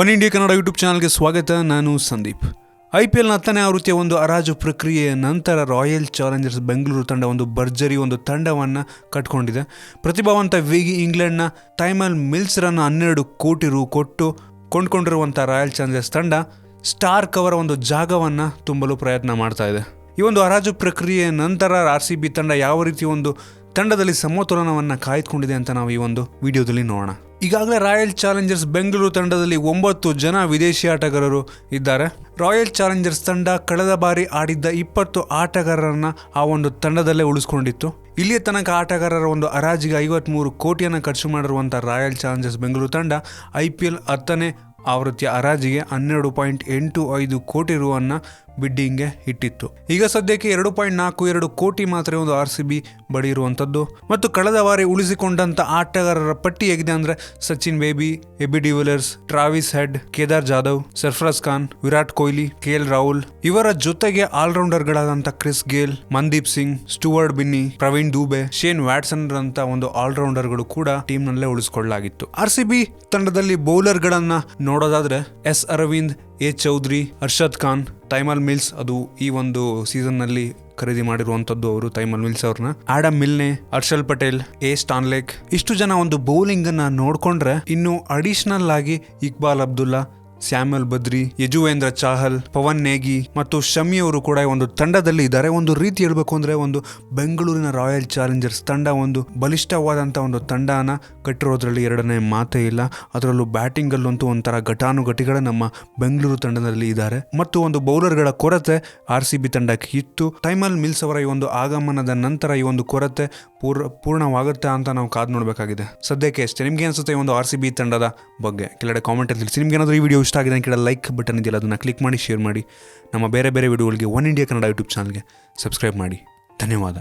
One India Kannada YouTube ಚಾನಲ್ಗೆ ಸ್ವಾಗತ. ನಾನು ಸಂದೀಪ್. IPL 10ನೇ ಆವೃತ್ತಿಯ ಒಂದು ಹರಾಜು ಪ್ರಕ್ರಿಯೆಯ ನಂತರ ರಾಯಲ್ ಚಾಲೆಂಜರ್ಸ್ ಬೆಂಗಳೂರು ತಂಡ ಒಂದು ಭರ್ಜರಿ ತಂಡವನ್ನು ಕಟ್ಕೊಂಡಿದೆ. ಪ್ರತಿಭಾವಂತ ವೇಗಿ ಇಂಗ್ಲೆಂಡ್ನ ಟೈಮಲ್ ಮಿಲ್ಸ್ರನ್ನು 12 ಕೋಟಿ ರು ಕೊಟ್ಟು ಕೊಂಡ್ಕೊಂಡಿರುವಂಥ ರಾಯಲ್ ಚಾಲೆಂಜರ್ಸ್ ತಂಡ ಸ್ಟಾರ್ಕ್ ಅವರ ಒಂದು ಜಾಗವನ್ನು ತುಂಬಲು ಪ್ರಯತ್ನ ಮಾಡ್ತಾ ಇದೆ. ಈ ಒಂದು ಹರಾಜು ಪ್ರಕ್ರಿಯೆಯ ನಂತರ RCB ತಂಡ ಯಾವ ರೀತಿ ಒಂದು ತಂಡದಲ್ಲಿ ಸಮತೋಲನವನ್ನು ಕಾಯ್ದುಕೊಂಡಿದೆ ಅಂತ ನಾವು ಈ ಒಂದು ವಿಡಿಯೋದಲ್ಲಿ ನೋಡೋಣ. ಈಗಾಗಲೇ ರಾಯಲ್ ಚಾಲೆಂಜರ್ಸ್ ಬೆಂಗಳೂರು ತಂಡದಲ್ಲಿ 9 ಜನ ವಿದೇಶಿ ಆಟಗಾರರು ಇದ್ದಾರೆ. ರಾಯಲ್ ಚಾಲೆಂಜರ್ಸ್ ತಂಡ ಕಳೆದ ಬಾರಿ ಆಡಿದ್ದ 20 ಆಟಗಾರರನ್ನ ಆ ಒಂದು ತಂಡದಲ್ಲೇ ಉಳಿಸ್ಕೊಂಡಿತ್ತು. ಇಲ್ಲಿಯ ತನಕ ಆಟಗಾರರ ಒಂದು ಹರಾಜಿಗೆ 53 ಕೋಟಿಯನ್ನು ಖರ್ಚು ಮಾಡಿರುವಂಥ ರಾಯಲ್ ಚಾಲೆಂಜರ್ಸ್ ಬೆಂಗಳೂರು ತಂಡ IPL 10ನೇ ಆವೃತ್ತಿಯ ಹರಾಜಿಗೆ 12.85 ಕೋಟಿ ರುವನ್ನು ಬಿಡ್ಡಿಂಗ್ಗೆ ಇಟ್ಟಿತ್ತು. ಈಗ ಸದ್ಯಕ್ಕೆ 2.42 ಕೋಟಿ ಮಾತ್ರ ಒಂದು RCB ಬಳಿ ಇರುವಂಥದ್ದು. ಮತ್ತು ಕಳೆದ ಬಾರಿ ಉಳಿಸಿಕೊಂಡಂಥ ಆಟಗಾರರ ಪಟ್ಟಿ ಹೇಗಿದೆ ಅಂದರೆ Sachin Baby, AB de Villiers, Travis Head, Kedar Jadhav, Sarfaraz Khan, Virat Kohli, KL Rahul, ಇವರ ಜೊತೆಗೆ ಆಲ್ರೌಂಡರ್ಗಳಾದಂಥ Chris Gayle, Mandeep Singh, Stuart Binny, Praveen Dubey, Shane Watson ರಂತ ಒಂದು ಆಲ್ರೌಂಡರ್ಗಳು ಕೂಡ ಟೀಮ್ ನಲ್ಲೇ ಉಳಿಸಿಕೊಳ್ಳಲಾಗಿತ್ತು. RCB ತಂಡದಲ್ಲಿ ಬೌಲರ್ಗಳನ್ನ ನೋಡೋದಾದ್ರೆ S Aravind, A Choudhary, Arshad Khan, Tymal Mills, ಅದು ಈ ಒಂದು ಸೀಸನ್ ನಲ್ಲಿ ಖರೀದಿ ಮಾಡಿರುವಂತದ್ದು ಅವರು ಟೈಮಲ್ ಮಿಲ್ಸ್ ಅವ್ರನ್ನ, Adam Milne, Harshal Patel, A Stanlake, ಇಷ್ಟು ಜನ ಒಂದು ಬೌಲಿಂಗ್ ಅನ್ನ ನೋಡ್ಕೊಂಡ್ರೆ ಇನ್ನು ಅಡಿಷನಲ್ ಆಗಿ ಇಕ್ಬಾಲ್ ಅಬ್ದುಲ್ಲಾ, ಸ್ಯಾಮ್ಯುಲ್ ಬದ್ರಿ, ಯಜುವೇಂದ್ರ ಚಾಹಲ್, ಪವನ್ ನೇಗಿ ಮತ್ತು ಶಮಿ ಅವರು ಕೂಡ ಒಂದು ತಂಡದಲ್ಲಿ ಇದ್ದಾರೆ. ಒಂದು ರೀತಿ ಹೇಳ್ಬೇಕು ಅಂದ್ರೆ ಒಂದು ಬೆಂಗಳೂರಿನ ರಾಯಲ್ ಚಾಲೆಂಜರ್ಸ್ ತಂಡ ಒಂದು ಬಲಿಷ್ಠವಾದಂಥ ಒಂದು ತಂಡನ ಕಟ್ಟಿರೋದ್ರಲ್ಲಿ ಎರಡನೇ ಮಾತೇ ಇಲ್ಲ. ಅದರಲ್ಲೂ ಬ್ಯಾಟಿಂಗ್ ಅಲ್ಲಂತೂ ಒಂಥರ ಘಟಾನುಘಟಿಗಳ ನಮ್ಮ ಬೆಂಗಳೂರು ತಂಡದಲ್ಲಿ ಇದ್ದಾರೆ. ಮತ್ತು ಒಂದು ಬೌಲರ್ಗಳ ಕೊರತೆ RCB ತಂಡಕ್ಕೆ ಇತ್ತು. ಟೈಮಲ್ ಮಿಲ್ಸ್ ಅವರ ಈ ಒಂದು ಆಗಮನದ ನಂತರ ಈ ಒಂದು ಕೊರತೆ ಪೂರ್ಣವಾಗುತ್ತೆ ಅಂತ ನಾವು ಕಾದು ನೋಡಬೇಕಾಗಿದೆ. ಸದ್ಯಕ್ಕೆ ಅಷ್ಟೇ. ನಿಮ್ಗೆ ಅನ್ಸುತ್ತೆ ಈ ಒಂದು RCB ತಂಡದ ಬಗ್ಗೆ ಕೆಳಗಡೆ ಕಾಮೆಂಟ್ ಅಲ್ಲಿ ತಿಳಿಸಿ. ನಿಮ್ಗೆ ಏನಾದರೂ ಈ ವಿಡಿಯೋ ಇಷ್ಟ ಆಗಿದೆ ಕೆಳ ಲೈಕ್ ಬಟನ್ ಇದೆಯಲ್ಲ, ಅದನ್ನು ಕ್ಲಿಕ್ ಮಾಡಿ ಶೇರ್ ಮಾಡಿ. ನಮ್ಮ ಬೇರೆ ಬೇರೆ ವಿಡಿಯೋಗಳಿಗೆ ಒನ್ ಇಂಡಿಯಾ ಕನ್ನಡ ಯೂಟ್ಯೂಬ್ ಚಾನಲ್ಗೆ ಸಬ್ಸ್ಕ್ರೈಬ್ ಮಾಡಿ. ಧನ್ಯವಾದ.